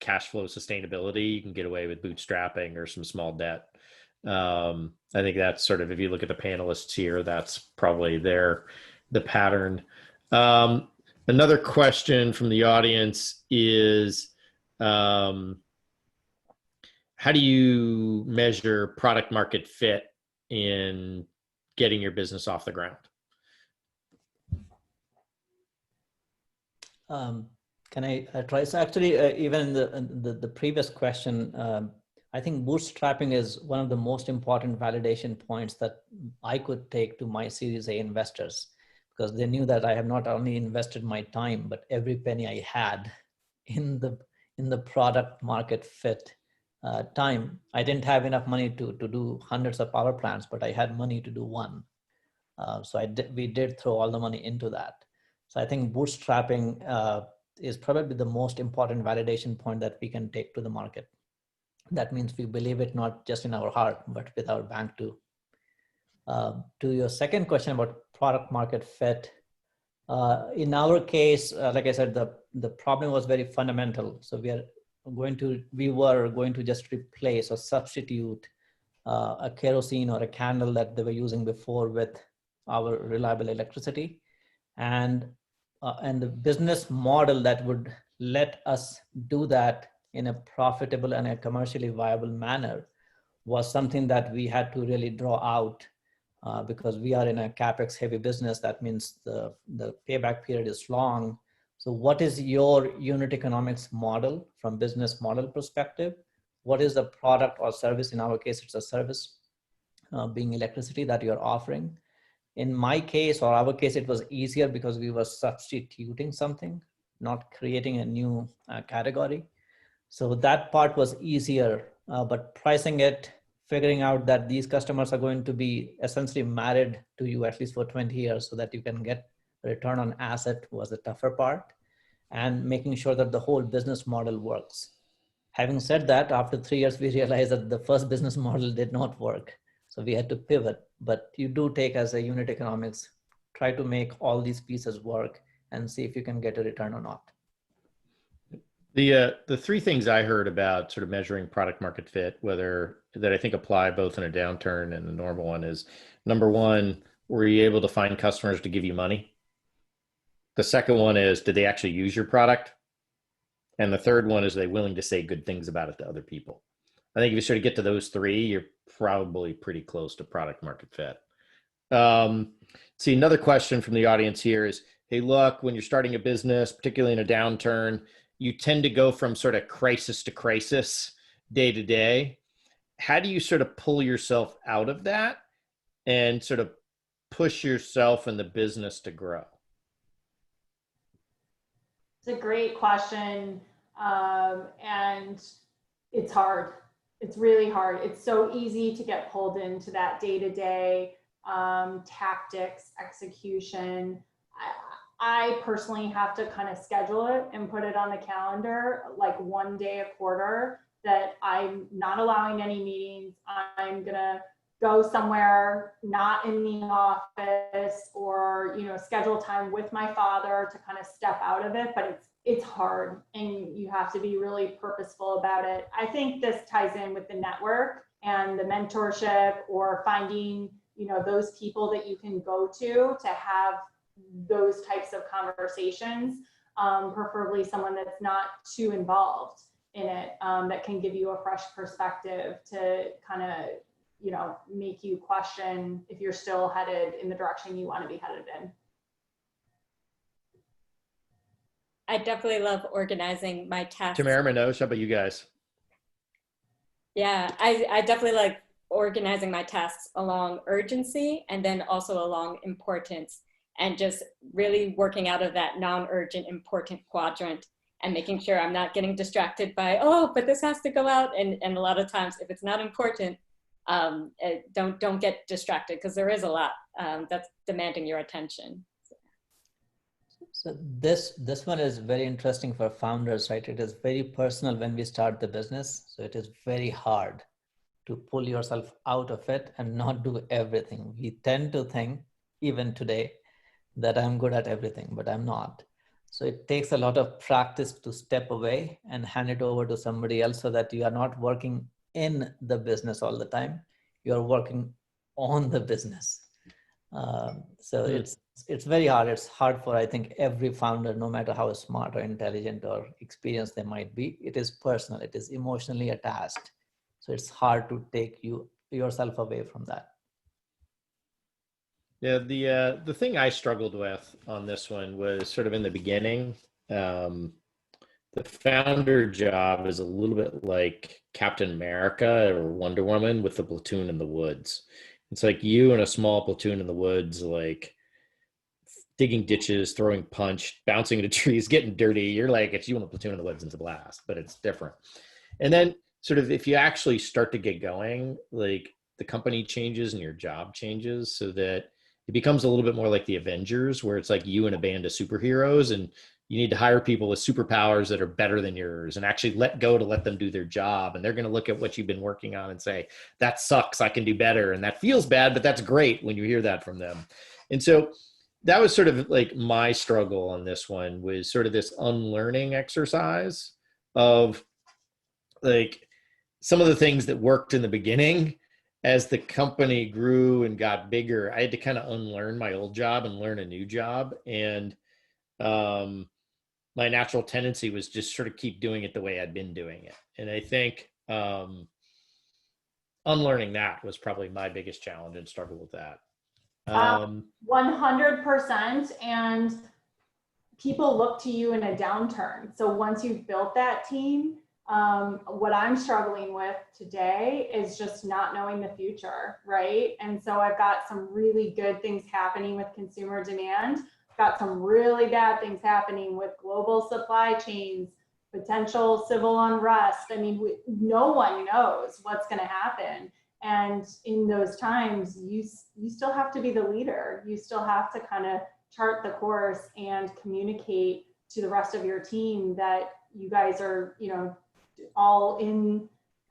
Speaker 1: cash flow sustainability, you can get away with bootstrapping or some small debt. I think that's sort of, if you look at the panelists here, that's probably the pattern. Another question from the audience is, how do you measure product market fit in getting your business off the ground?
Speaker 4: Can I try? So actually, even in the previous question, I think bootstrapping is one of the most important validation points that I could take to my Series A investors, because they knew that I have not only invested my time, but every penny I had in the product market fit time. I didn't have enough money to do hundreds of power plants, but I had money to do one. So we did throw all the money into that. So I think bootstrapping is probably the most important validation point that we can take to the market. That means we believe it not just in our heart, but with our bank too. To your second question about product market fit, in our case, like I said, the problem was very fundamental. So we were going to just replace or substitute a kerosene or a candle that they were using before with our reliable electricity, and the business model that would let us do that in a profitable and a commercially viable manner was something that we had to really draw out, because we are in a capex heavy business. That means the payback period is long. So what is your unit economics model from business model perspective? What is the product or service? In our case, it's a service, being electricity, that you're offering. In my case, or our case, it was easier because we were substituting something, not creating a new category. So that part was easier, but pricing it, figuring out that these customers are going to be essentially married to you at least for 20 years so that you can get a return on asset was the tougher part, and making sure that the whole business model works. Having said that, after 3 years, we realized that the first business model did not work. So we had to pivot, but you do take as a unit economics, try to make all these pieces work and see if you can get a return or not.
Speaker 1: The three things I heard about sort of measuring product market fit, that I think apply both in a downturn and a normal one, is number one, were you able to find customers to give you money? The second one is, did they actually use your product? And the third one is, are they willing to say good things about it to other people? I think if you sort of get to those three, you're probably pretty close to product market fit. See, another question from the audience here is, hey, look, when you're starting a business, particularly in a downturn, you tend to go from sort of crisis to crisis, day to day. How do you sort of pull yourself out of that and sort of push yourself and the business to grow?
Speaker 3: It's a great question. And it's hard. It's really hard. It's so easy to get pulled into that day-to-day tactics, execution. I personally have to kind of schedule it and put it on the calendar, like one day a quarter, that I'm not allowing any meetings. I'm gonna go somewhere not in the office, or schedule time with my father to kind of step out of it. But it's hard, and you have to be really purposeful about it. I think this ties in with the network and the mentorship, or finding those people that you can go to have those types of conversations, preferably someone that's not too involved in it, that can give you a fresh perspective to kind of make you question if you're still headed in the direction you want to be headed in.
Speaker 2: I definitely love organizing my tasks.
Speaker 1: Tamara, Manoj, how about you guys?
Speaker 2: Yeah, I definitely like organizing my tasks along urgency and then also along importance, and just really working out of that non-urgent important quadrant and making sure I'm not getting distracted by, oh, but this has to go out. And a lot of times, if it's not important, don't get distracted, because there is a lot that's demanding your attention.
Speaker 4: So this one is very interesting for founders, right? It is very personal when we start the business. So it is very hard to pull yourself out of it and not do everything. We tend to think, even today, that I'm good at everything, but I'm not. So it takes a lot of practice to step away and hand it over to somebody else so that you are not working in the business all the time. You're working on the business. So it's very hard. It's hard for, I think, every founder, no matter how smart or intelligent or experienced they might be. It is personal. It is emotionally attached. So it's hard to take yourself away from that.
Speaker 1: Yeah, the thing I struggled with on this one was sort of in the beginning. The founder job is a little bit like Captain America or Wonder Woman with the platoon in the woods. It's like you and a small platoon in the woods, like digging ditches, throwing punch, bouncing into trees, getting dirty. You're like, it's you and a platoon in the woods, and it's a blast, but it's different. And then sort of if you actually start to get going, like the company changes and your job changes so that it becomes a little bit more like the Avengers, where it's like you and a band of superheroes, and you need to hire people with superpowers that are better than yours and actually let go to let them do their job. And they're going to look at what you've been working on and say, that sucks, I can do better. And that feels bad, but that's great when you hear that from them. And so that was sort of like my struggle on this one, was sort of this unlearning exercise of like some of the things that worked in the beginning. As the company grew and got bigger, I had to kind of unlearn my old job and learn a new job. And my natural tendency was just sort of keep doing it the way I'd been doing it. And I think unlearning that was probably my biggest challenge and struggle with that.
Speaker 3: 100%. And people look to you in a downturn. So once you've built that team, what I'm struggling with today is just not knowing the future, right? And so I've got some really good things happening with consumer demand. Got some really bad things happening with global supply chains, potential civil unrest. I mean, no one knows what's going to happen. And in those times, you still have to be the leader. You still have to kind of chart the course and communicate to the rest of your team that you guys are, all in.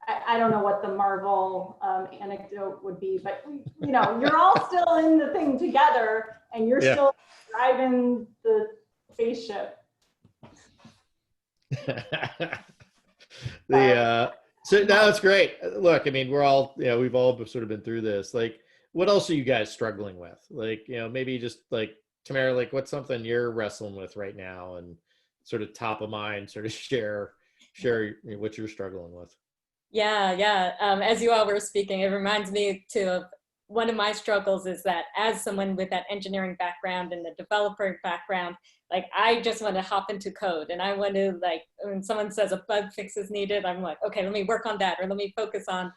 Speaker 3: I don't know what the Marvel anecdote would be, but you're all still in the thing together, and you're still driving the spaceship.
Speaker 1: So now it's great. Look, I mean, we're all, we've all sort of been through this. Like, what else are you guys struggling with? Like, maybe just like Tamara, like what's something you're wrestling with right now, and sort of top of mind, sort of share what you're struggling with.
Speaker 2: Yeah. As you all were speaking, it reminds me too of one of my struggles is that as someone with that engineering background and the developer background, like I just want to hop into code, and I want to, like, when someone says a bug fix is needed, I'm like, okay, let me work on that, or let me focus on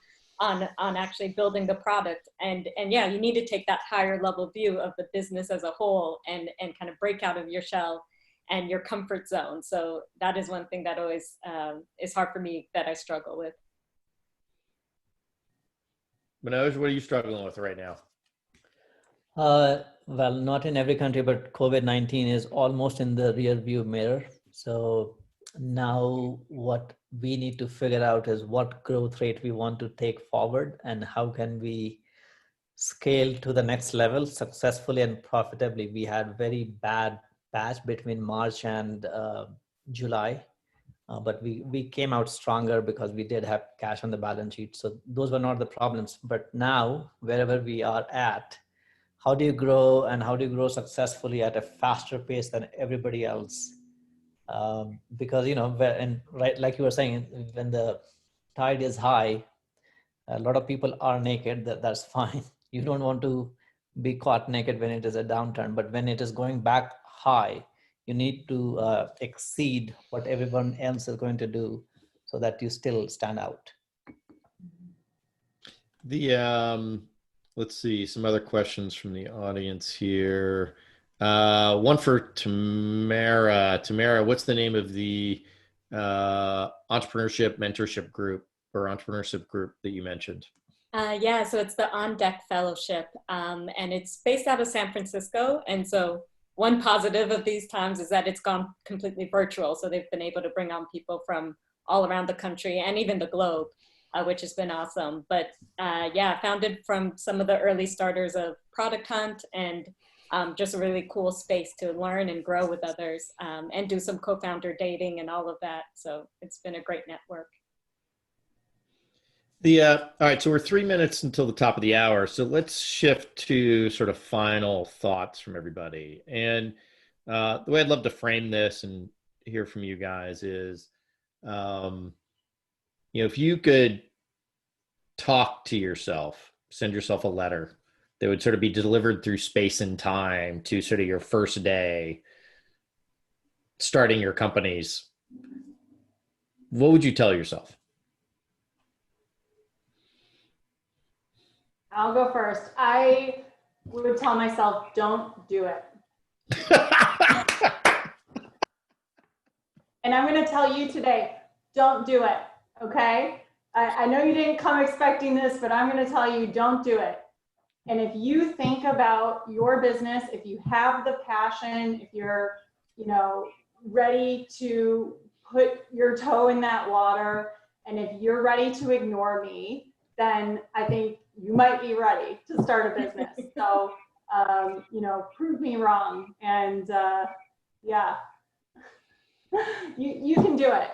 Speaker 2: actually building the product. And yeah, you need to take that higher level view of the business as a whole and kind of break out of your shell and your comfort zone. So that is one thing that always is hard for me, that I struggle with.
Speaker 1: Manoj, what are you struggling with right now?
Speaker 4: Well, not in every country, but COVID-19 is almost in the rear view mirror. So now what we need to figure out is what growth rate we want to take forward, and how can we scale to the next level successfully and profitably. We had very bad patch between March and July. But we came out stronger because we did have cash on the balance sheet. So those were not the problems. But now, wherever we are at, how do you grow, and how do you grow successfully at a faster pace than everybody else? Because, right, like you were saying, when the tide is high, a lot of people are naked. That's fine. You don't want to be caught naked when it is a downturn. But when it is going back high, you need to exceed what everyone else is going to do so that you still stand out.
Speaker 1: Let's see, some other questions from the audience here. One for Tamara. Tamara, what's the name of the entrepreneurship mentorship group or entrepreneurship group that you mentioned?
Speaker 2: Yeah, so it's the On Deck Fellowship, and it's based out of San Francisco. And so one positive of these times is that it's gone completely virtual. So they've been able to bring on people from all around the country and even the globe, which has been awesome. But yeah, founded from some of the early starters of Product Hunt. And just a really cool space to learn and grow with others, and do some co-founder dating and all of that. So it's been a great network.
Speaker 1: All right, so we're 3 minutes until the top of the hour. So let's shift to sort of final thoughts from everybody. And the way I'd love to frame this and hear from you guys is, if you could talk to yourself, send yourself a letter that would sort of be delivered through space and time to sort of your first day starting your companies, what would you tell yourself?
Speaker 3: I'll go first. I would tell myself, don't do it. And I'm going to tell you today, don't do it. Okay? I know you didn't come expecting this, but I'm going to tell you, don't do it. And if you think about your business, if you have the passion, if you're, ready to put your toe in that water, and if you're ready to ignore me, then I think you might be ready to start a business. So, prove me wrong. And yeah, you can do it.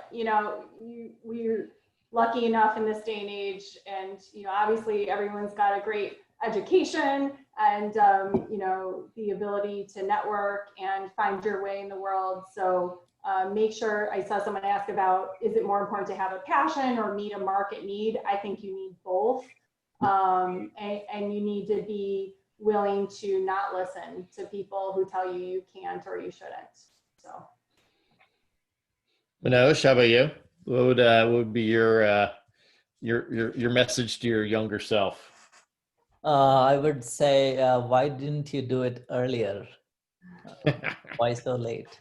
Speaker 3: We're lucky enough in this day and age, and obviously everyone's got a great education and the ability to network and find your way in the world. So make sure, I saw someone ask about, is it more important to have a passion or meet a market need? I think you need both. And you need to be willing to not listen to people who tell you you can't or you shouldn't. So,
Speaker 1: Manoj, how about you? What would be your message to your younger self?
Speaker 4: I would say, why didn't you do it earlier? Why so late?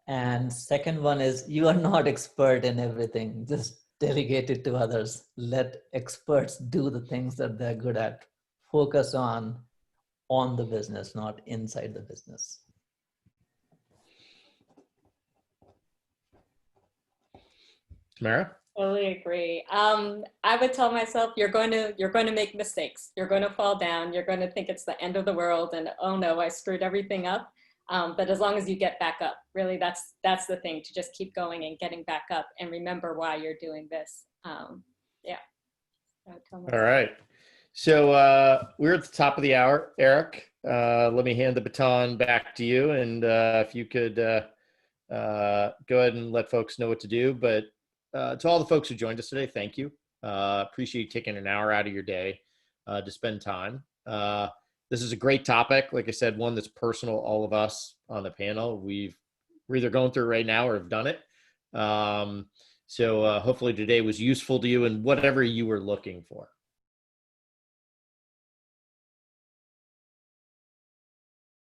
Speaker 4: And second one is, you are not expert in everything. Just delegate it to others. Let experts do the things that they're good at. Focus on the business, not inside the business.
Speaker 1: Tamara?
Speaker 2: Totally agree. I would tell myself, you're going to make mistakes. You're going to fall down. You're going to think it's the end of the world, and oh no, I screwed everything up. But as long as you get back up, really, that's the thing, to just keep going and getting back up and remember why you're doing this. Yeah.
Speaker 1: All right. So we're at the top of the hour. Eric, let me hand the baton back to you, and if you could go ahead and let folks know what to do. But to all the folks who joined us today, thank you. Appreciate you taking an hour out of your day to spend time. This is a great topic. Like I said, one that's personal, all of us on the panel. We're either going through it right now or have done it. So hopefully today was useful to you in whatever you were looking for.